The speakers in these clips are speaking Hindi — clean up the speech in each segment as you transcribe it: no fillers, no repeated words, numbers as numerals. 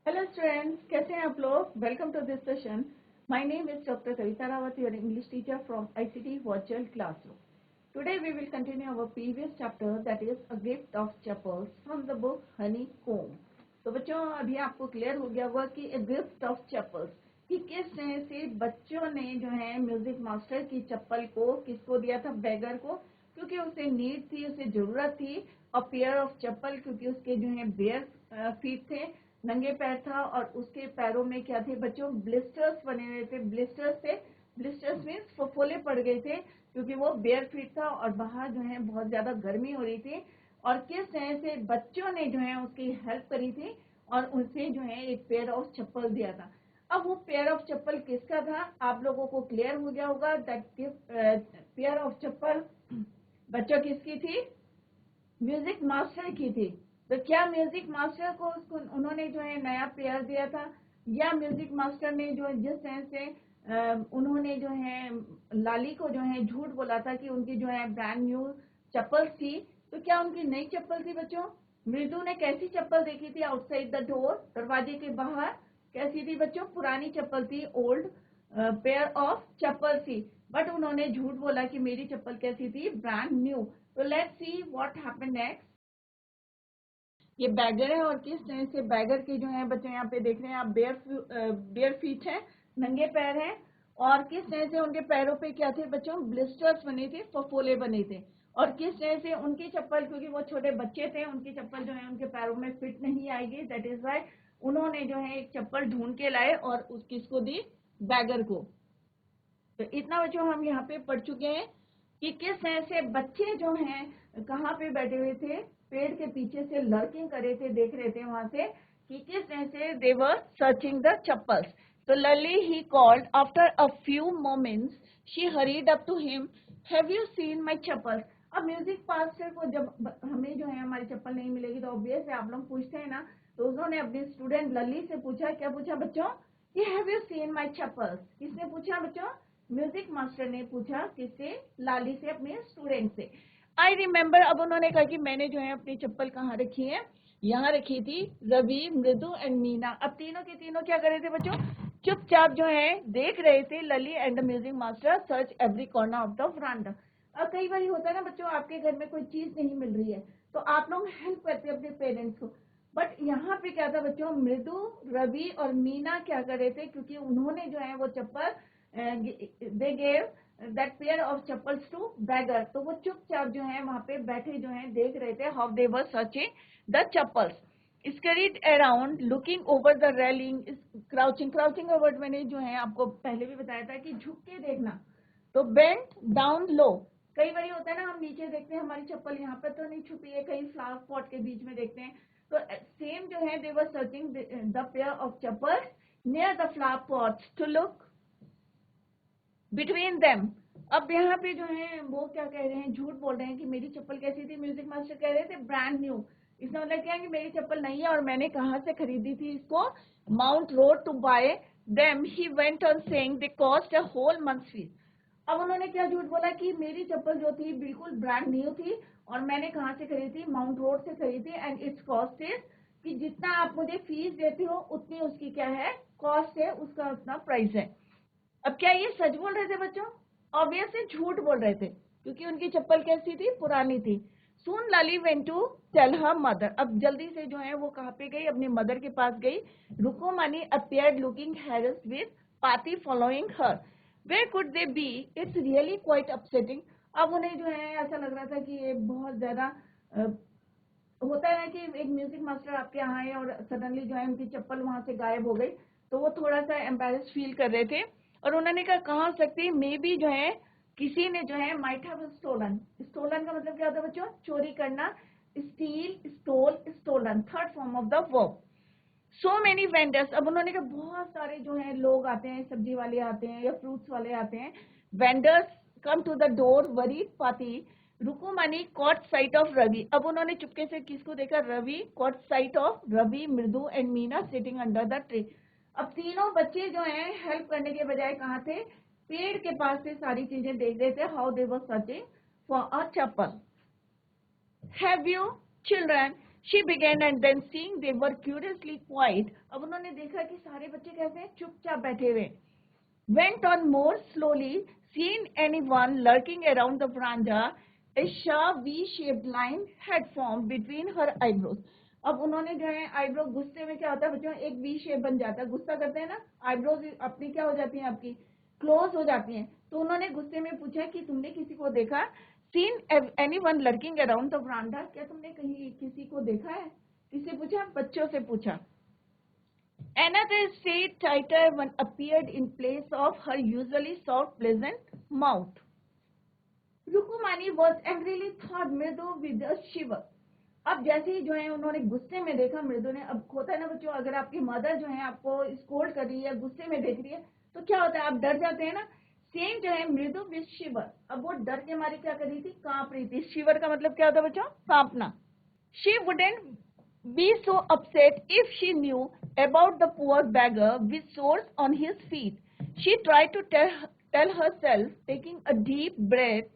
हेलो स्टूडेंट्स, कैसे हैं आप लोग। Welcome to this session. My name is doctor Kavita Rawat, your English teacher from ICT virtual classroom. Today we will continue our previous chapter, that is a gift of chappals from the book Honeycomb. तो बच्चों, अभी आपको क्लियर हो गया होगा कि अ गिफ्ट ऑफ चप्पल्स कि किस तरह से बच्चों ने जो है म्यूजिक मास्टर की चप्पल को किसको दिया था, बेगर को, क्योंकि उसे नीड थी, उसे जरूरत थी। और पेयर ऑफ चप्पल क्योंकि उसके जो है बेयर फीट थे, नंगे पैर था, और उसके पैरों में क्या थे बच्चों, ब्लिस्टर्स बने हुए थे। ब्लिस्टर्स थे, ब्लिस्टर्स मीन्स फफोले पड़ गए थे क्योंकि वो बेयर फीट था और बाहर जो है बहुत ज्यादा गर्मी हो रही थी। और किस तरह से बच्चों ने जो है उसकी हेल्प करी थी और उसे जो है एक पेयर ऑफ चप्पल दिया था। अब वो पेयर ऑफ चप्पल किसका था, आप लोगों को क्लियर हो गया होगा। दैट पेयर ऑफ चप्पल बच्चों किसकी थी, म्यूजिक मास्टर की थी। तो क्या म्यूजिक मास्टर को उसको उन्होंने जो है नया पेयर दिया था, या म्यूजिक मास्टर ने जो जिस तरह से उन्होंने जो है लाली को जो है झूठ बोला था कि उनकी जो है ब्रांड न्यू चप्पल थी, तो क्या उनकी नई चप्पल थी बच्चों। मृदु ने कैसी चप्पल देखी थी आउटसाइड द डोर, दरवाजे के बाहर कैसी थी बच्चों, पुरानी चप्पल थी, ओल्ड पेयर ऑफ चप्पल थी। बट उन्होंने झूठ बोला कि मेरी चप्पल कैसी थी, ब्रांड न्यू। तो let's see what happened next. ये बैगर है और किस तरह से बैगर के जो है बच्चों यहाँ पे देख रहे हैं आप, बेयर फीट है, नंगे पैर हैं। और किस तरह से उनके पैरों पे क्या थे बच्चों, ब्लिस्टर्स बने थे, फफोले बने थे। और किस तरह से उनकी चप्पल, क्योंकि वो छोटे बच्चे थे, उनकी चप्पल जो है उनके पैरों में फिट नहीं आएगी, दैट इज वाई उन्होंने जो है एक चप्पल ढूंढ के लाए और उस किसको दी, बैगर को। तो इतना बच्चों हम यहाँ पे पढ़ चुके हैं कि किस तरह से बच्चे जो हैं कहाँ पे बैठे हुए थे, पेड़ के पीछे से लर्किंग करे थे, देख रहे थे वहां से कि किस तरह से they were searching the chappals. तो Lalli he called after a few moments, she hurried up to him, have you seen my chappals. अब म्यूजिक मास्टर को जब हमें जो है हमारी चप्पल नहीं मिलेगी तो ऑब्वियस है आप लोग पूछते हैं ना। तो उन्होंने अपने स्टूडेंट लली से पूछा, क्या पूछा बच्चों, कि have you seen my chappals. किसने पूछा बच्चों, म्यूजिक मास्टर ने पूछा, किससे, लाली से, अपने स्टूडेंट से। आई रिमेम्बर, अब उन्होंने कहा कि मैंने जो है अपनी चप्पल कहाँ रखी है, यहाँ रखी थी। रवि, मृदु एंड मीना, अब तीनों के तीनों क्या कर रहे थे बच्चों, चुपचाप जो है देख रहे थे। Lalli and the music master search every corner of the verandah. अब कई बार होता है ना बच्चों, आपके घर में कोई चीज नहीं मिल रही है तो आप लोग हेल्प करते हैं अपने पेरेंट्स को। बट यहाँ पे क्या था बच्चों, मृदु, रवि और मीना क्या कर रहे थे, क्योंकि उन्होंने जो है वो चप्पल, they gave that pair of chappals to beggar. तो वो चुपचाप जो है वहां पे बैठे जो है देख रहे थे, how they were searching the chappals. Scurried around looking over the railing, crouching, crouching का वर्ड मैंने जो है आपको पहले भी बताया था कि झुक के देखना। तो बेंट डाउन लो, कई बार होता है ना, हम नीचे देखते हैं हमारी चप्पल यहाँ पर तो नहीं छुपी है, कहीं फ्लावर पॉट के बीच में देखते हैं। तो सेम जो है they were searching the pair of chappals near the flower pots to look between them. अब यहाँ पे जो है वो क्या कह रहे हैं, झूठ बोल रहे हैं कि मेरी चप्पल कैसी थी, म्यूजिक मास्टर कह रहे थे ब्रांड न्यू। इसका मतलब क्या है कि मेरी चप्पल नहीं है और मैंने कहाँ से खरीदी थी इसको, Mount Road to buy them. He went on saying they cost a whole month fees. अब उन्होंने क्या झूठ बोला कि मेरी चप्पल जो थी बिल्कुल ब्रांड न्यू थी और मैंने कहाँ से खरीदी थी, माउंट रोड से खरीदी, एंड इट्स कॉस्ट इज, कि जितना आप मुझे फीस देते हो उतनी उसकी क्या है, कॉस्ट है, उसका उतना प्राइस है। अब क्या ये सच बोल रहे थे बच्चों, ऑब्वियसली झूठ बोल रहे थे क्योंकि उनकी चप्पल कैसी थी, पुरानी थी। Soon Lalli went to tell her mother, अब जल्दी से जो है वो कहाँ पे गई, अपनी मदर के पास गई। Rukmani appeared looking harassed with Paati following her, where could they be, it's really quite upsetting. अब उन्हें जो है ऐसा लग रहा था कि ये बहुत ज्यादा होता है ना कि एक म्यूजिक मास्टर आपके यहाँ है और सडनली जो है उनकी चप्पल वहां से गायब हो गई, तो वो थोड़ा सा एम्बेरस फील कर रहे थे। और उन्होंने कहा कहाँ हो सकती, मे बी जो है किसी ने जो है माइट हैव स्टोलन। स्टोलन का मतलब क्या होता है बच्चों, चोरी करना। Steal, stole, stolen, third form of the verb. So many vendors, अब उन्होंने कहा बहुत सारे जो है लोग आते हैं, सब्जी वाले आते हैं या फ्रूट्स वाले आते हैं। Vendors come to the door, वरी पाती। Rukkumani caught sight of Ravi, अब उन्होंने चुपके से किसको देखा, Ravi, caught sight of Ravi, Mridu and Meena sitting under the tree. अब तीनों बच्चे जो हैं हेल्प करने के बजाय कहाँ थे, पेड़ के पास से सारी चीजें देख रहे थे, how they were searching for a chappal. Have you, children, She began and then seeing they were curiously quiet. अब उन्होंने देखा कि सारे बच्चे कैसे हैं, चुपचाप बैठे हुए. Went on more slowly, seeing anyone lurking around the veranda, a sharp V-shaped line had formed between her eyebrows. अब उन्होंने जो है आईब्रो, गुस्से में क्या होता है बच्चों, एक वी शेप बन जाता है. गुस्सा करते हैं ना, आईब्रोज अपनी क्या हो जाती हैं, आपकी क्लोज हो जाती हैं. तो उन्होंने गुस्से में पूछा कि तुमने किसी को देखा. Seen anyone lurking around the veranda, क्या तुमने कहीं किसी को देखा है. किससे पूछा, बच्चों से पूछा. Another straight tighter one appeared in place of her usually soft pleasant mouth. Rukumani was angrily thought Mridu with a shiver. अब जैसे ही जो है उन्होंने गुस्से में देखा मृदु ने. अब होता है ना बच्चों, अगर आपकी मदर जो है आपको स्कोल्ड कर रही है, गुस्से में देख रही है, तो क्या होता है, आप डर जाते हैं ना. सेम जो है मृदु विद शिवर. अब वो डर के मारे क्या कर रही थी, कांप रही थी. शिवर का मतलब क्या होता है बच्चों, कांपना. She wouldn't be so upset if she knew about the poor beggar with sores on his feet. She tried to tell herself, taking a deep breath.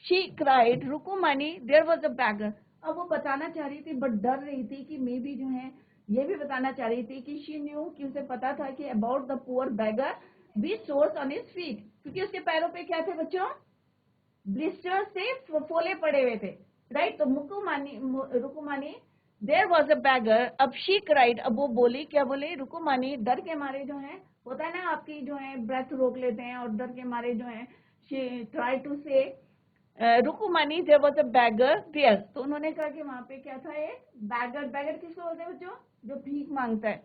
She cried, Rukumani, there was a beggar. अब वो बताना चाह रही थी बट डर रही थी कि मे बी जो है ये भी बताना चाह रही थी कि she knew, कि उसे पता था कि about the poor beggar with sores on his feet, क्योंकि उसके पैरों पे क्या थे बच्चों, ब्लिस्टर से फोले पड़े हुए थे. राइट. तो रुकुमानी देयर वॉज अ बैगर. अब शी क्राइड, अब वो बोली, क्या बोली, रुकुमानी डर के मारे जो है, होता है ना आपकी जो है ब्रेथ रोक लेते हैं और डर के मारे जो है she try to say Rukkumani there was a beggar there. तो उन्होंने कहा कि वहां पे क्या था, ये बैगर. बैगर किसको बोलते हैं बच्चों, जो भीख मांगता है.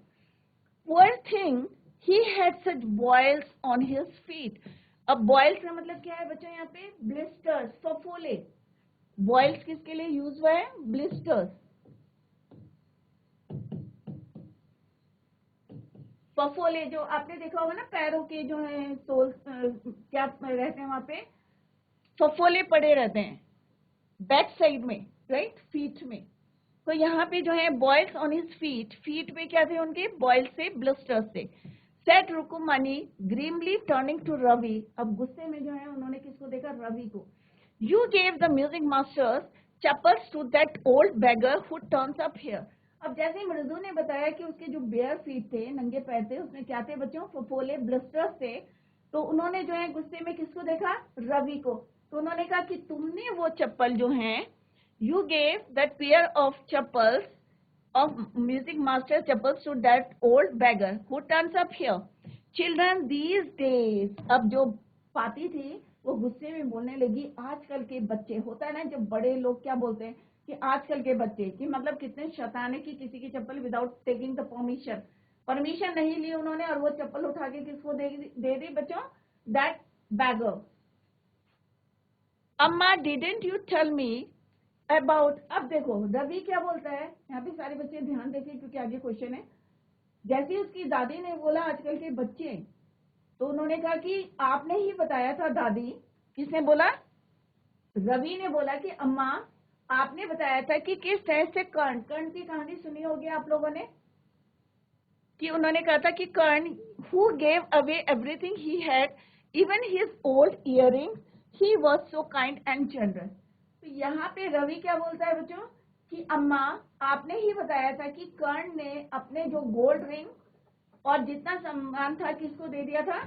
Poor thing he had such boils on his feet. अब बॉयल्स का मतलब क्या है बच्चों, यहाँ पे ब्लिस्टर्स, फफोले. बॉयल्स किसके लिए यूज हुआ है, ब्लिस्टर्स. फफोले जो आपने देखा होगा ना, पैरों के जो है सोल क्या रहते हैं वहां पे, फफोले पड़े रहते हैं बैक साइड में, राइट, फीट में. तो यहाँ पे जो है boils on his feet. Feet पे क्या थे उनके, बॉयल्स से, ब्लिस्टर्स से. Said Rukkumani grimly turning to Ravi. अब गुस्से में जो है उन्होंने किसको देखा, रवि को. You gave the music master's chappals to that old beggar who turns up here. अब जैसे ही मृदु ने बताया कि उसके जो बेयर फीट थे, नंगे पैर थे, उसमें क्या थे बच्चों, फफोले, ब्लिस्टर्स थे. तो उन्होंने जो है गुस्से में किसको देखा, रवि को. तो उन्होंने कहा कि तुमने वो चप्पल जो है, you gave that pair of chappals of music master chappals to that old beggar who turns up here. Children these days. अब जो पाती थी वो गुस्से में बोलने लगी, आजकल के बच्चे, होता है ना जब बड़े लोग क्या बोलते हैं कि आजकल के बच्चे, कि मतलब कितने शैताने की किसी की चप्पल विदाउट टेकिंग द परमिशन नहीं ली उन्होंने, और वो चप्पल उठा के किसको दे दी बच्चों, that beggar. Amma didn't you tell me about. अब देखो रवि क्या बोलता है, यहाँ पे सारे बच्चे ध्यान देखें क्योंकि आगे क्वेश्चन है. जैसे उसकी दादी ने बोला आजकल के बच्चे, तो उन्होंने कहा कि आपने ही बताया था दादी. किसने बोला, रवि ने बोला कि अम्मा आपने बताया था कि किस तरह से कर्ण की कहानी सुनी होगी आप लोगों ने, कि उन्होंने कहा था कि Karna who gave away everything he had, even his old earrings, he was so kind and generous. तो यहाँ पे रवि क्या बोलता है बच्चों, कि अम्मा आपने ही बताया था कि कर्ण ने अपने जो गोल्ड रिंग और जितना सम्मान था किसको दे दिया था,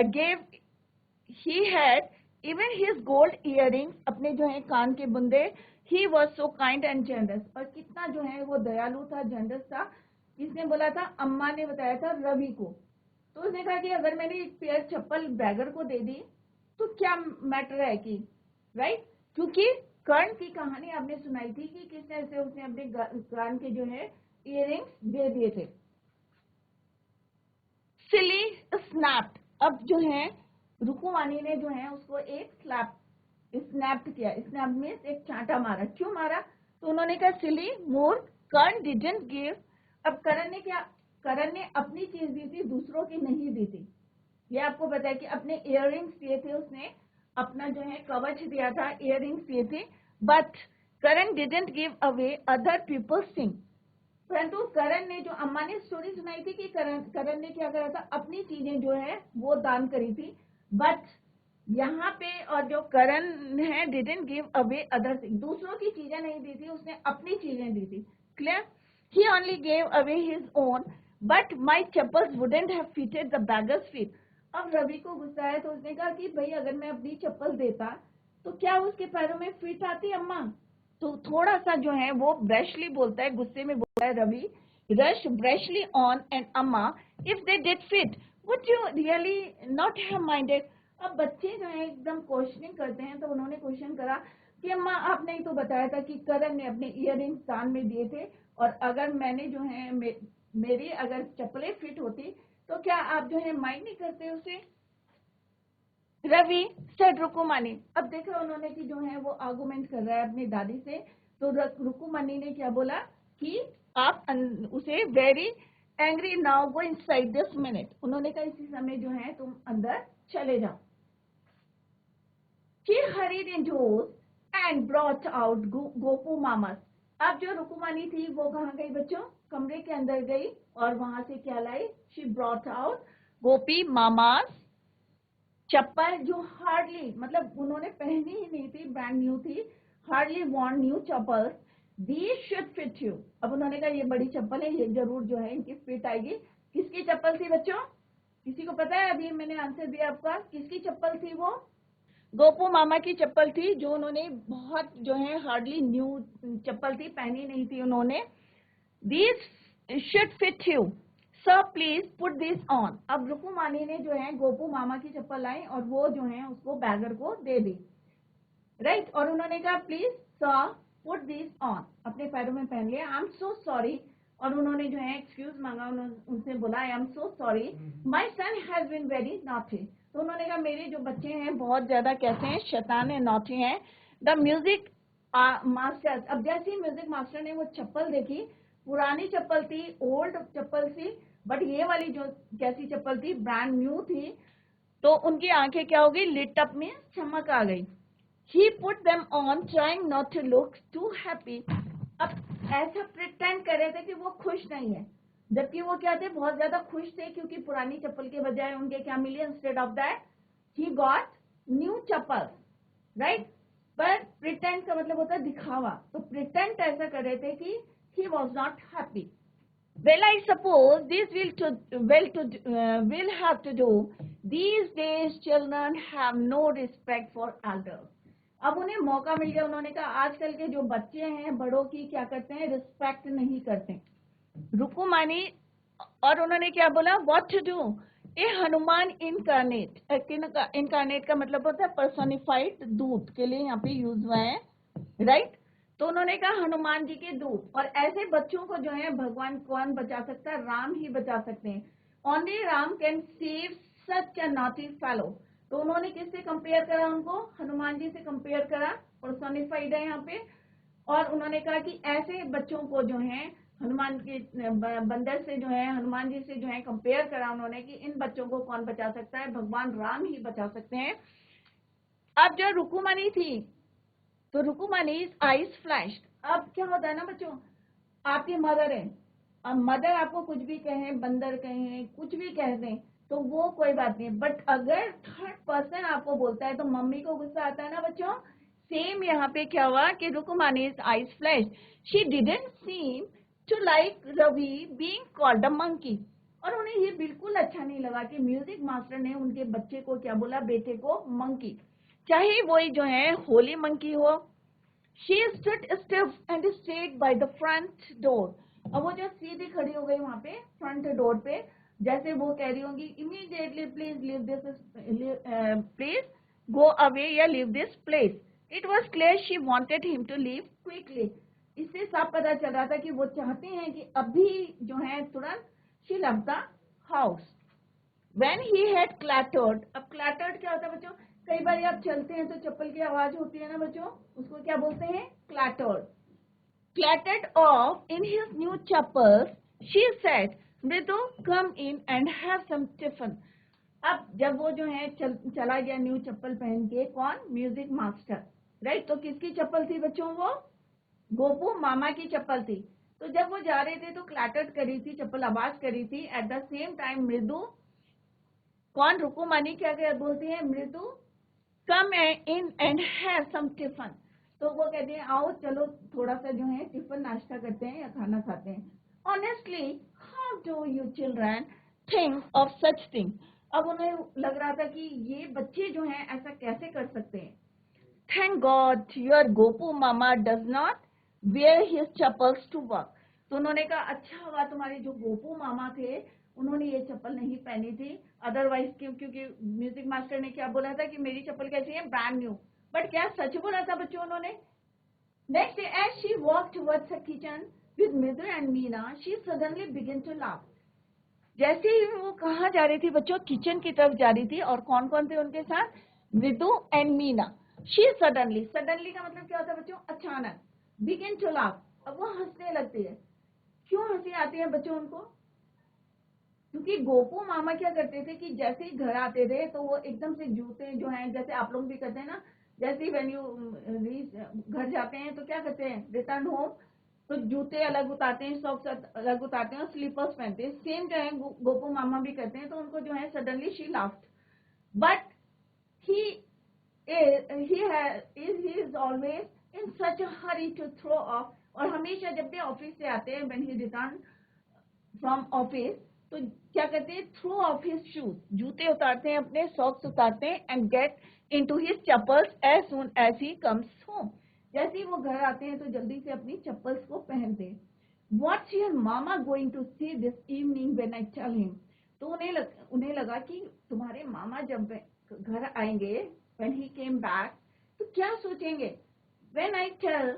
gave he had even his gold earrings, अपने जो है कान के बुंदे. He was so kind and generous, और कितना जो है वो दयालु था, जनरस था. किसने बोला था, अम्मा ने बताया था रवि को. तो उसने कहा कि अगर मैंने एक पेयर चप्पल बैगर को दे दी तो क्या मैटर है कि, राइट. क्योंकि कर्ण की कहानी आपने सुनाई थी कि किस तरह से उसने अपने कान के जो है इयररिंग्स दे दिए थे. सिली स्नैप्ड. अब जो है रुकुमानी ने जो है उसको एक स्नैप्ड किया. स्नैप मींस एक चांटा मारा. क्यों मारा, तो उन्होंने कहा सिली मोर कर्ण डिडंट गिव. अब कर्ण ने अपनी चीज दी थी, दूसरों की नहीं दी थी. ये आपको पता है कि अपने इयररिंग्स दिए थे उसने, अपना जो है कवच दिया था, इयररिंग्स दिए थे. But Karna didn't give away other people's thing. परंतु कर्ण ने, जो अम्मा ने स्टोरी सुनाई थी कि कर्ण ने क्या करा था, अपनी चीजें जो है वो दान करी थी. बट यहाँ पे और जो करण है didn't give away other thing, दूसरों की चीजें नहीं दी थी, उसने अपनी चीजें दी थी. Clear? He only gave away his own, but my chappals wouldn't have fitted the beggars feet. अब रवि को गुस्सा आया तो उसने कहा कि भाई अगर मैं अपनी चप्पल देता तो क्या उसके पैरों में फिट आती अम्मा? तो थोड़ा सा जो है वो ब्रशली बोलता है, गुस्से में बोलता है रवि, रश ब्रशली ऑन एंड अम्मा if they did fit would you really not have minded. अब बच्चे जो है एकदम क्वेश्चनिंग करते हैं, तो उन्होंने क्वेश्चन करा कि अम्मा आपने ही तो बताया था कि करण ने अपने इयररिंग्स कान में दिए थे, और अगर मैंने जो है मेरी अगर चप्पलें फिट होती तो क्या आप जो है माइंड नहीं करते उसे? रवि सेड रुकुमानी. अब देखो उन्होंने कि जो है वो आर्गुमेंट कर रहा है अपनी दादी से, तो रुकुमानी ने क्या बोला कि आप उसे very angry now go inside this minute. उन्होंने कहा इसी समय जो है तुम अंदर चले जाओ. She hurried indoors and brought out Gopu mama's. अब जो रुकुमानी थी वो कहाँ गई बच्चों? कमरे के अंदर गई और वहां से क्या लाई? She brought out Gopi mama's chappal, जो हार्डली मतलब उन्होंने पहनी ही नहीं थी, ब्रांड न्यू थी, hardly worn new chappal. These should fit you. अब उन्होंने कहा ये बड़ी चप्पल है, ये जरूर जो है इनकी फिट आएगी. किसकी चप्पल थी बच्चों? किसी को पता है? अभी मैंने आंसर दिया आपका. किसकी चप्पल थी वो? गोपू मामा की चप्पल थी, जो उन्होंने बहुत जो है हार्डली न्यू चप्पल थी, पहनी नहीं थी उन्होंने. These should fit you sir, please put this on. अब रुकुमानी ने जो है गोपू मामा की चप्पल लाई और वो जो है उसको बैगर को दे दी. राइट? और उन्होंने कहा please sir put this on, अपने पैरों में पहन लिया. I am so sorry. और उन्होंने जो है एक्सक्यूज मांगा, उनसे बोला I am so sorry, my son has been very naughty. तो उन्होंने कहा मेरे जो बच्चे हैं बहुत ज्यादा कैसे हैं, शैतान है, नॉटी हैं. The music master. अब जैसे ही म्यूजिक मास्टर ने वो चप्पल देखी, पुरानी चप्पल थी, ओल्ड चप्पल थी, बट ये वाली जो कैसी चप्पल थी, ब्रांड न्यू थी, तो उनकी आंखें क्या हो गई? लिट अप में चमक आ गई. He put them on trying not to look too happy. अब ऐसा प्रिटेंड कर रहे थे कि वो खुश नहीं है, जबकि वो क्या थे? बहुत ज्यादा खुश थे, क्योंकि पुरानी चप्पल के बजाय उनके क्या मिले? Instead of that he got new chappal. Right? पर प्रिटेंड का मतलब होता है दिखावा, तो प्रिटेंड ऐसा कर रहे थे कि he was not happy. Well, I suppose this will have to do. These days children have no respect for elders. अब उन्हें मौका मिल गया, उन्होंने कहा आजकल के जो बच्चे हैं बड़ों की क्या करते हैं? रिस्पेक्ट नहीं करते. रुकुमानी. और उन्होंने क्या बोला? What to do? A Hanuman incarnate. Incarnate का मतलब होता है पर्सोनिफाइड, दूत के लिए यहाँ पे यूज हुआ है. राइट? तो उन्होंने कहा हनुमान जी के दूत. और ऐसे बच्चों को जो है भगवान कौन बचा सकता है? राम ही बचा सकते हैं. Only Ram can save such a naughty fellow. तो उन्होंने किससे कंपेयर करा? उनको हनुमान जी से कंपेयर करा, पर्सोनिफाइड है यहाँ पे. और उन्होंने कहा कि ऐसे बच्चों को जो है हनुमान के बंदर से जो है हनुमान जी से जो है कंपेयर करा उन्होंने कि इन बच्चों को कौन बचा सकता है? भगवान राम ही बचा सकते हैं. अब जो रुकुमानी थी, तो रुकुमानीज आईज फ्लैश. अब क्या होता है ना बच्चों, आपकी मदर है, अब मदर आपको कुछ भी कहें, बंदर कहें, कुछ भी कह दें, तो वो कोई बात नहीं. बट अगर थर्ड पर्सन आपको बोलता है तो मम्मी को गुस्सा आता है ना बच्चों. सेम यहाँ पे क्या हुआ कि Rukkumani's eyes flash. She didn't seem to like Ravi being called a monkey. और उन्हें ये बिल्कुल अच्छा नहीं लगा कि म्यूजिक मास्टर ने उनके बच्चे को क्या बोला? बेटे को मंकी. चाहे वही जो है होली मंकी हो. She stood stiff and stayed by the front door. अब वो जो सीधी खड़ी हो गई वहां पे फ्रंट डोर पे, जैसे वो कह रही होंगी immediately please leave this please go away या leave this place. It was clear she wanted him to leave quickly. इससे साफ पता चल रहा था कि वो चाहते हैं कि अभी जो है तुरंत she left the house. When he had clattered. अब clattered क्या होता है बच्चों? कई बार आप चलते हैं तो चप्पल की आवाज होती है ना बच्चों, उसको क्या बोलते हैं? clattered. Clattered off in his new chappals, she said, Mridu, come in and have some tiffin. अब जब वो जो है चला गया न्यू चप्पल पहन के, कौन? Music master. राइट? तो किसकी चप्पल थी बच्चों? वो गोपू मामा की चप्पल थी. तो जब वो जा रहे थे तो क्लैटर्ड करी थी, चप्पल आवाज करी थी. एट द सेम टाइम मृदु, कौन? रुकुमानी क्या बोलती है? Mridu come in and have some tiffin. तो वो कहते हैं आओ चलो थोड़ा सा जो है टिफिन नाश्ता करते हैं या खाना खाते हैं। Honestly how do you children think of such thing. अब उन्हें लग रहा था कि ये बच्चे जो हैं ऐसा कैसे कर सकते हैं। Thank God your Gopu mama does not wear his chappals to work. तो उन्होंने कहा अच्छा हुआ तुम्हारे जो गोपू मामा थे उन्होंने ये चप्पल नहीं पहनी थी, अदरवाइज क्योंकि म्यूजिक मास्टर ने क्या बोला था कि मेरी चप्पल कैसी है, ब्रांड न्यू। बट क्या सच बोला था बच्चों उन्होंने। Next as she walk towards the kitchen with Midar and Meena she suddenly begin to laugh. जैसे ही वो कहाँ जा रही थी बच्चों, किचन की तरफ जा रही थी, और कौन कौन थे उनके साथ, Vidu and Meena. She suddenly, suddenly का मतलब क्या होता है बच्चों, अचानक, बिगिन टू लाफ, अब वो हंसने लगती है। क्यों हंसी आती है बच्चों उनको, क्योंकि गोपू मामा क्या करते थे कि जैसे ही घर आते थे तो वो एकदम से जूते जो हैं, जैसे आप लोग भी करते हैं ना, जैसे ही व्हेन यू घर जाते हैं तो क्या करते हैं, रिटर्न होम, तो जूते अलग उतारते हैं, सॉक्स अलग उतारते हैं और स्लीपर्स पहनते हैं। सेम जो है गोपू मामा भी करते हैं। तो उनको जो है suddenly she laughed, but he he is always in such a hurry to throw off। और हमेशा जब भी ऑफिस से आते हैं, when he return from office, तो क्या करते हैं, थ्रो ऑफ हिज शूज, जूते उतारते हैं अपने, सॉक्स उतारते हैं, and get into his chappals as soon as he comes home. जैसे ही वो घर आते हैं तो जल्दी से अपनी चप्पल्स को पहनते हैं। What's your mama going to see this evening when I tell him. तो उन्हें लगा कि तुम्हारे मामा जब घर आएंगे, व्हेन ही केम बैक, तो क्या सोचेंगे, when I tell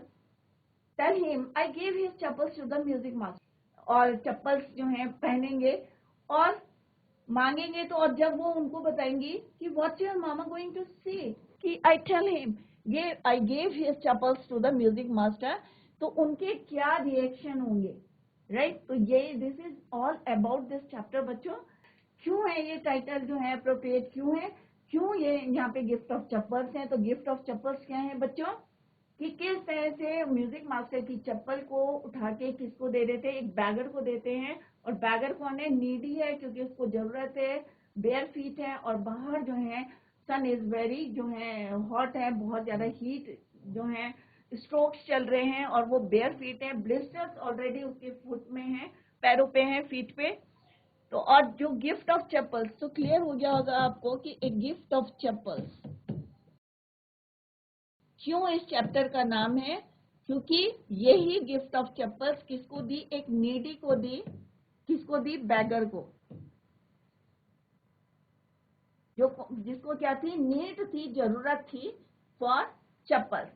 him I gave his chappals to the music master. और चप्पल्स जो हैं पहनेंगे और मांगेंगे, तो और जब वो उनको बताएंगी कि what's your mama going to say, कि आई टेल हिम ये I gave his chappals to the music master, तो उनके क्या रिएक्शन होंगे, राइट। तो ये this is all about this chapter बच्चों। क्यों है ये टाइटल जो है अप्रोप्रिएट, क्यों है, क्यों ये यहाँ पे गिफ्ट ऑफ चप्पल्स है। तो गिफ्ट ऑफ चप्पल्स क्या है बच्चों, कि किस तरह से म्यूजिक मास्टर की चप्पल को उठा के किसको दे देते हैं, एक बैगर को देते हैं। और बैगर कौन है, नीडी है, क्योंकि उसको जरूरत है, बेयर फीट है, और बाहर जो है सन इज वेरी जो है हॉट है, बहुत ज्यादा हीट जो है, स्ट्रोक्स चल रहे हैं, और वो बेयर फीट है, ब्लिस्टर्स ऑलरेडी उसके फुट में है, पैरों पे है, फीट पे। तो और जो गिफ्ट ऑफ चप्पल्स, तो क्लियर हो गया होगा आपको कि एक गिफ्ट ऑफ चप्पल्स क्यों इस चैप्टर का नाम है, क्योंकि यही गिफ्ट ऑफ चप्पल्स किसको दी, एक नीडी को दी, किसको दी, बैगर को, जो जिसको क्या थी, नीड थी, जरूरत थी फॉर चप्पल।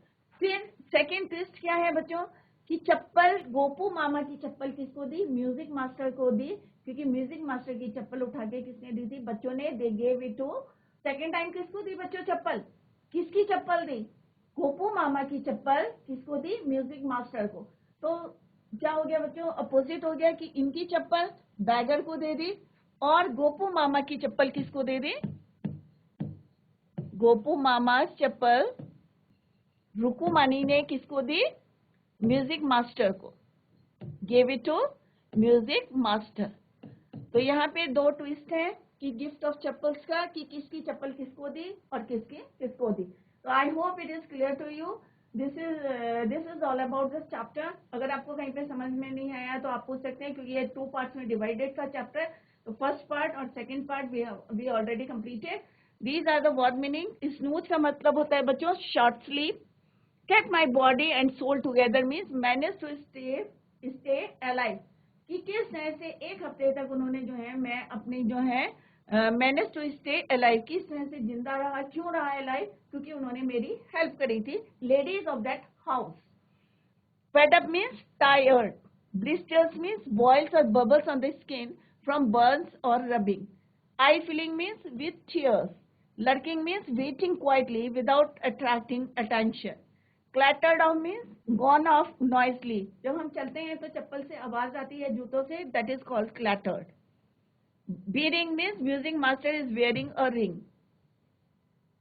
फिर सेकंड ट्विस्ट क्या है बच्चों, कि चप्पल, गोपू मामा की चप्पल किसको दी, म्यूजिक मास्टर को दी, क्योंकि म्यूजिक मास्टर की चप्पल उठा के किसने दी थी, बच्चों ने, they gave it to, second time किसको दी बच्चों चप्पल, किसकी चप्पल दी, गोपू मामा की चप्पल किसको दी, म्यूजिक मास्टर को। तो क्या हो गया बच्चों, अपोजिट हो गया, कि इनकी चप्पल बैगर को दे दी, और गोपू मामा की चप्पल किसको दे दी, गोपू मामा चप्पल रुकुमानी ने किसको दी, म्यूजिक मास्टर को, gave it to music master. तो यहाँ पे दो ट्विस्ट है कि गिफ्ट ऑफ चप्पल्स का, कि किसकी चप्पल किसको दी और किसकी किसको दी। तो I hope it is clear to you. This is all about this chapter. अगर आपको कहीं पे समझ में नहीं आया तो आप पूछ सकते हैं, क्योंकि ये 2 पार्ट्स में डिवाइडेड था चैप्टर। तो फर्स्ट पार्ट और second part we already completed. These are the word meaning. Snooze का मतलब होता है बच्चों short sleep. Keep my body and soul together means manage to stay alive, कि किस तरह से 1 हफ्ते तक उन्होंने जो है, मैं अपनी जो है मैनेज टू स्टे अलाइव, किस तरह से जिंदा रहा, क्यों रहा अलाइव, क्योंकि उन्होंने मेरी हेल्प करी थी, ladies of that house. Fed up means tired, blisters means boils और bubbles on the skin from burns और rubbing, eye filling means with tears, lurking means waiting quietly without attracting attention, clattered off means gone off noisily, जब हम चलते हैं तो चप्पल से आवाज आती है जूतों से, that is called clattered. Bearing means music master is wearing a ring.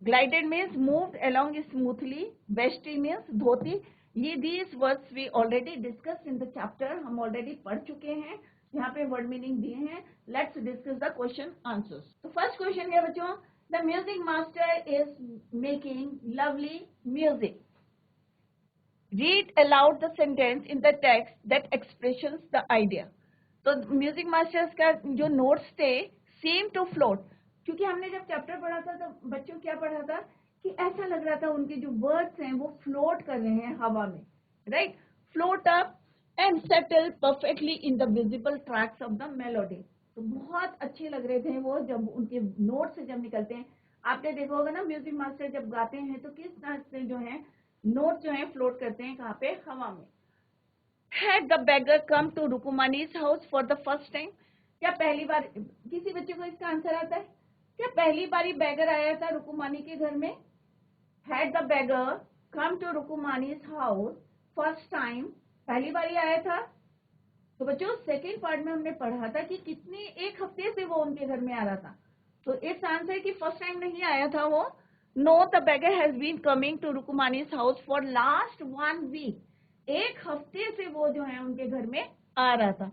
Glided means moved along smoothly. Vesti means धोती. ये these words we already discussed in the chapter, हम already पढ़ चुके हैं, यहाँ पे वर्ड मीनिंग दिए हैं. Let's discuss the question answers. तो फर्स्ट क्वेश्चन है बच्चों, The music master is making lovely music. Read aloud the sentence in the text that expresses the idea. तो म्यूजिक मास्टर्स का जो नोट्स थे, सेम टू फ्लोट, क्योंकि हमने जब चैप्टर पढ़ा था तो बच्चों क्या पढ़ा था कि ऐसा लग रहा था उनके जो वर्ड्स हैं वो फ्लोट कर रहे हैं हवा में, right? Float up and settle perfectly in the visible tracks of the melody. तो बहुत अच्छे लग रहे थे वो जब उनके नोट से जब निकलते हैं। आपने देखा होगा ना, म्यूजिक मास्टर जब गाते हैं तो किस तरह से जो है नोट जो है फ्लोट करते हैं, कहाँ पे? हवा में। Had the beggar come to रुकुमानी's house for the first time? क्या पहली बार, किसी बच्चे को इसका आंसर आता है? क्या पहली बारी बैगर आया था रुकुमानी के घर में? Had the beggar come to रुकुमानी's house first time? पहली बारी आया था। तो बच्चों सेकेंड पार्ट में हमने पढ़ा था कि कितने एक हफ्ते से वो उनके घर में आ रहा था। तो इट्स आंसर कि फर्स्ट टाइम नहीं आया था वो। No, the beggar has been coming to रुकुमानी's house for last 1 week. एक हफ्ते से वो जो है उनके घर में आ रहा था।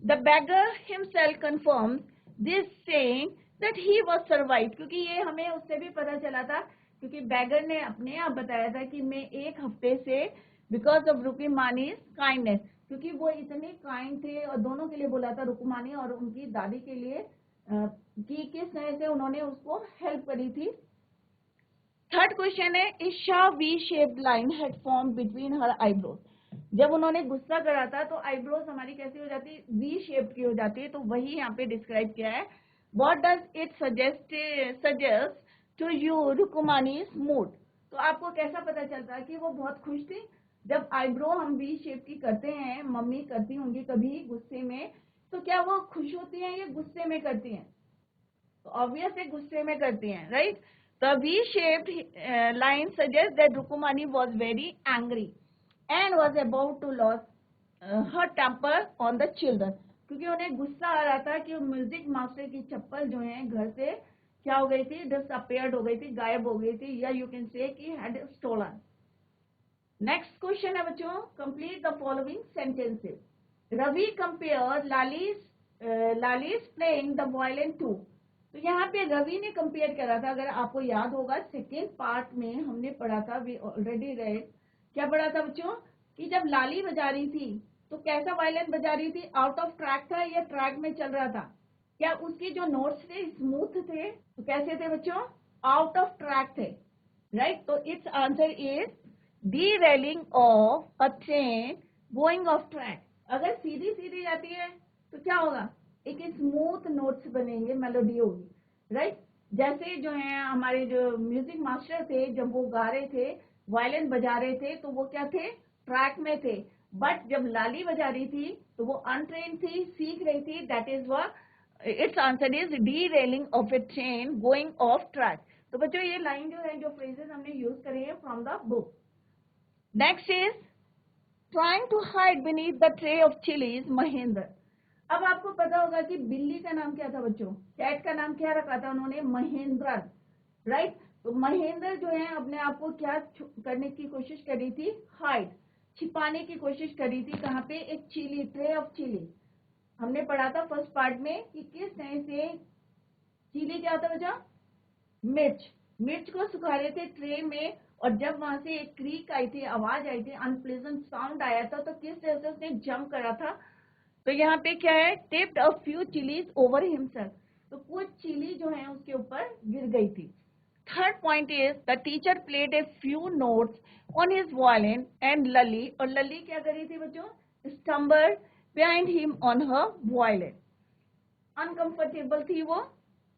The beggar himself confirms this saying that he was survived, क्योंकि ये हमें उससे भी पता चला था, क्योंकि बैगर ने अपने आप बताया था कि मैं एक हफ्ते से बिकॉज ऑफ रुकुमानीज काइंडनेस, क्योंकि वो इतने काइंड थे और दोनों के लिए बोला था, रुकुमानी और उनकी दादी के लिए, कि किस तरह से उन्होंने उसको हेल्प करी थी। थर्ड क्वेश्चन है, ईशा V shaped line had form between her eyebrows. जब उन्होंने गुस्सा करा था तो आईब्रोज हमारी कैसी हो जाती है? वी शेप की हो जाती है। तो वही यहाँ पे डिस्क्राइब किया है। What does it suggest to you Rukmani's mood? तो आपको कैसा पता चलता है कि वो बहुत खुश थी? जब आईब्रो हम वी शेप की करते हैं, मम्मी करती होंगी कभी गुस्से में, तो क्या वो खुश होती हैं या गुस्से में करती हैं? तो ऑब्वियसली गुस्से में करती हैं, right? The V-shaped line suggests that Rukumani was very angry and was about to lose her temper on the children. क्योंकि उन्हें गुस्सा आ रहा था कि म्यूजिक मास्टर की चप्पल जो है घर से क्या हो गई थी? डिसअपियर्ड हो गई थी, गायब हो गई थी, या यू कैन से कि हैड स्टोलन। नेक्स्ट क्वेश्चन है बच्चों, complete the following sentences. Ravi compare Lali's playing the violin to. तो यहाँ पे रवि ने कंपेयर करा था, अगर आपको याद होगा सेकेंड पार्ट में हमने पढ़ा था, वी ऑलरेडी रेड, क्या पढ़ा था बच्चों? कि जब लाली बजा रही थी तो कैसा वायलिन बजा रही थी? आउट ऑफ ट्रैक था या ट्रैक में चल रहा था? क्या उसके जो नोट्स थे स्मूथ थे? तो कैसे थे बच्चों? आउट ऑफ ट्रैक थे, राइट? तो it's answer is derailing of a train going of track. अगर सीधी सीधी जाती है तो क्या होगा? एक स्मूथ नोट्स बनेंगे, मेलोडी होगी, राइट? जैसे जो है हमारे जो म्यूजिक मास्टर थे, जब वो गा रहे थे, वायलिन बजा रहे थे, तो वो क्या थे? ट्रैक में थे। बट जब लाली बजा रही थी तो वो अनट्रेन थी, सीख रही थी। That is what it's answer is derailing of A train going of track. तो बच्चों ये लाइन जो है, जो फ्रेजेस हमने यूज करे हैं from the book. Next is trying to hide beneath the tray of chillies Mahendra. अब आपको पता होगा कि बिल्ली का नाम क्या था बच्चों? कैट का नाम क्या रखा था उन्होंने? महेंद्र, राइट? तो महेंद्र जो है अपने आप को क्या करने की कोशिश कर रही थी? हाइड, छिपाने की कोशिश कर रही थी। कहाँ पे? एक चिली, ट्रे ऑफ चिली। हमने पढ़ा था फर्स्ट पार्ट में कि किस तरह से चिली क्या होता बच्चा? मिर्च। मिर्च को सुखा रहे थे ट्रे में, और जब वहां से एक क्रीक आई थी, आवाज आई थी, अनप्लेजेंट साउंड आया था, तो किस तरह से उसने जंप करा था? तो यहाँ पे क्या है? Tipped a few chillies over himself. तो कुछ चिली जो है उसके ऊपर गिर गई थी। Third point is the teacher played a few notes on his violin and Lali, और लली क्या कर रही थी बच्चों? Stumbled behind him on her violin. Uncomfortable थी वो।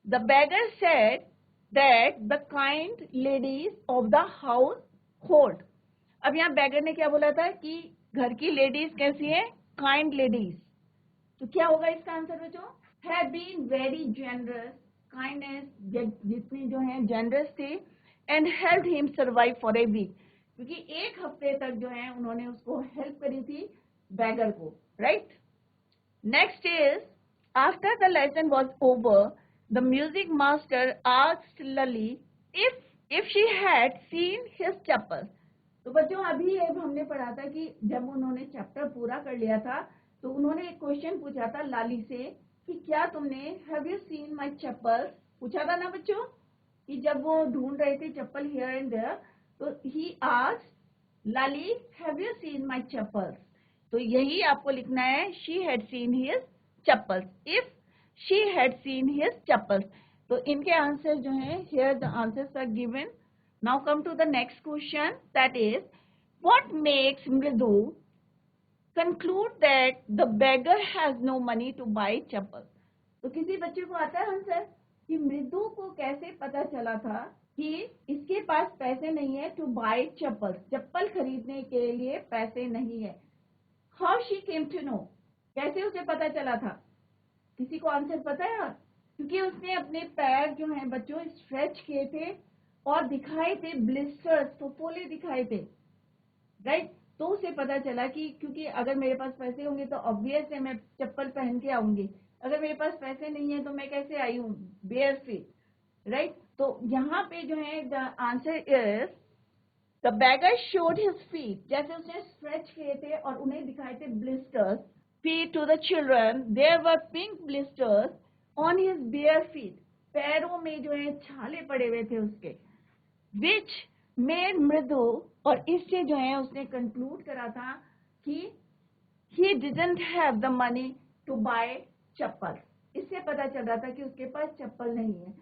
The beggar said that the kind ladies of the household। अब यहाँ beggar ने क्या बोला था कि घर की लेडीज कैसी है? Kind ladies. तो क्या होगा इसका आंसर बच्चों? Have been very generous, kindness, जितने जो है जेनरस थे, and help him survive for a week, क्योंकि एक हफ्ते तक जो है उन्होंने उसको हेल्प करी थी, बैगर को, right? Next is after the lesson was over the music master asked Lali if she had seen his chapel। तो बच्चों अभी अब हमने पढ़ा था कि जब उन्होंने चैप्टर पूरा कर लिया था तो उन्होंने एक क्वेश्चन पूछा था लाली से कि क्या तुमने have you seen my chappal, पूछा था ना बच्चों? कि जब वो ढूंढ रहे थे चप्पल हियर एंड देयर, तो he asked Lali have you seen my chappals. तो यही आपको लिखना है, she had seen his chappals. If she had seen his chappals, तो इनके आंसर जो है, here the answers are given. Now come to the next question, that is what makes Mridu conclude that the beggar has no money to buy chappal। तो किसी बच्चे को आता है आंसर कि मृदु को कैसे पता चला था कि इसके पास पैसे नहीं है टू बाय चप्पल, चप्पल खरीदने के लिए पैसे नहीं है। How she came to know, कैसे उसे पता चला था? किसी को आंसर पता है? क्योंकि उसने अपने पैर जो है बच्चों स्ट्रेच किए थे और दिखाए थे ब्लिस्टर्स, टोपोले दिखाए थे, राइट। तो उसे पता चला कि क्योंकि अगर मेरे पास पैसे होंगे तो ऑब्वियस है मैं चप्पल पहन के आऊंगी, अगर मेरे पास पैसे नहीं है तो मैं कैसे आई हूँ, बेयर फीट, राइट। तो यहाँ पे जो है the answer is the beggar showed his feet, जैसे उसने स्ट्रेच किए थे और उन्हें दिखाए थे blisters. Feet to the children there were pink blisters on his bare feet, पैरों में जो है छाले पड़े हुए थे उसके, विच मेड मृदु, और इससे जो है उसने कंक्लूड करा था कि he didn't have the money to buy chappal. इससे पता चल रहा था कि उसके पास चप्पल नहीं है,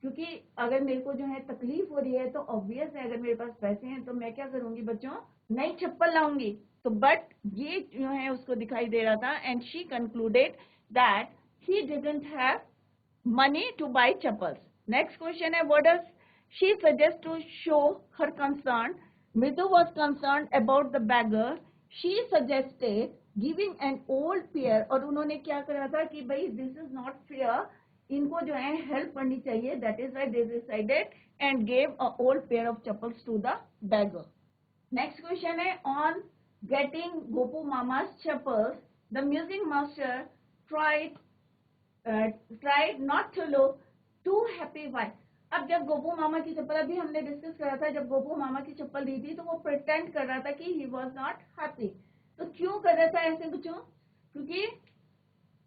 क्योंकि अगर मेरे को जो है तकलीफ हो रही है तो ऑब्वियस है अगर मेरे पास पैसे हैं तो मैं क्या करूंगी बच्चों, नई चप्पल लाऊंगी। तो बट ये जो है उसको दिखाई दे रहा था, and she concluded that he didn't have money to buy chappals. Next question है, what does she suggest to show her concern? Mridu was concerned about the beggar. She suggested giving an old pair, और उन्होंने क्या करा था कि भाई this is not fair, इनको जो है हेल्प करनी चाहिए, that is why they decided and gave a old pair of chappals to the beggar. Next question है, on getting Gopu Mama's chappals, the music master tried not to look too happy. Why? अब जब गोपू मामा की चप्पल, अभी हमने डिस्कस करा था, जब गोपू मामा की चप्पल दी थी तो वो प्रिटेंड कर रहा था कि ही वॉज नॉट हैप्पी। तो क्यों कर रहा था ऐसे बच्चों? क्योंकि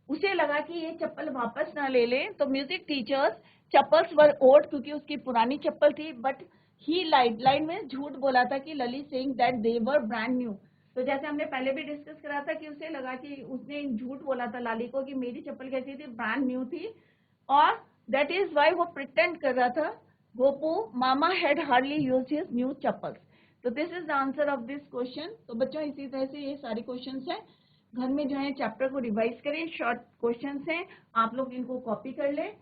उसे लगा कि ये चप्पल वापस ना ले ले। तो म्यूजिक टीचर्स चप्पल्स वर ओल्ड, क्योंकि उसकी पुरानी चप्पल थी, बट ही लाइन में झूठ बोला था कि Lali saying that they were brand new. तो जैसे हमने पहले भी डिस्कस करा था कि उसे लगा कि उसने झूठ बोला था लाली को कि मेरी चप्पल कैसी थी, ब्रांड न्यू थी, और दैट इज वाई वो प्रिटेंड कर रहा था Gopu Mama had hardly use his new chappal. तो this is the answer of this question. तो बच्चों इसी तरह से ये सारे क्वेश्चन हैं, घर में जो है चैप्टर को रिवाइज करें, शॉर्ट क्वेश्चन हैं, आप लोग इनको कॉपी कर लें।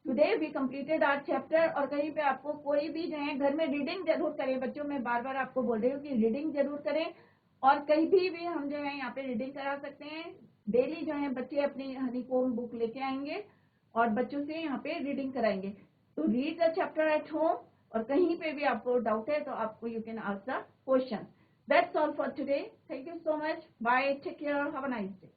Today we completed our chapter, और कहीं पे आपको कोई भी जो है घर में रीडिंग जरूर करें बच्चों, मैं बार बार आपको बोल रही हूँ कि रीडिंग जरूर करें, और कहीं भी हम जो है यहाँ पे रीडिंग करा सकते हैं। डेली जो है बच्चे अपनी हनीकॉम्ब बुक लेके आएंगे और बच्चों से यहाँ पे रीडिंग कराएंगे। तो read the chapter at home, और कहीं पे भी आपको डाउट है तो आपको you can ask the question. That's all for today. Thank you so much, bye, take care, have a nice day.